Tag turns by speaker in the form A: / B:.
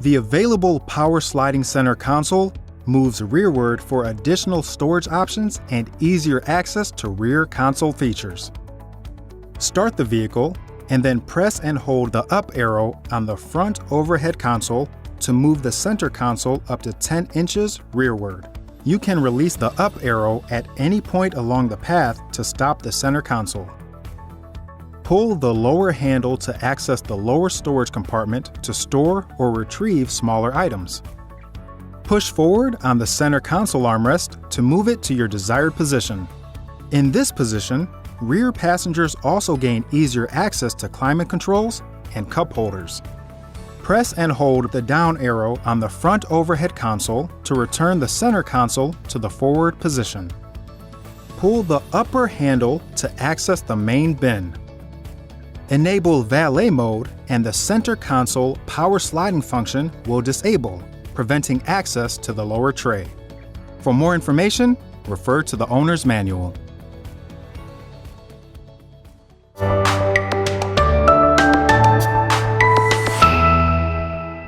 A: The available power sliding center console moves rearward for additional storage options and easier access to rear console features. Start the vehicle and then press and hold the up arrow on the front overhead console to move the center console up to 10 inches rearward. You can release the up arrow at any point along the path to stop the center console. Pull the lower handle to access the lower storage compartment to store or retrieve smaller items. Push forward on the center console armrest to move it to your desired position. In this position, rear passengers also gain easier access to climate controls and cup holders. Press and hold the down arrow on the front overhead console to return the center console to the forward position. Pull the upper handle to access the main bin. Enable valet mode and the center console power sliding function will disable, preventing access to the lower tray. For more information, refer to the owner's manual.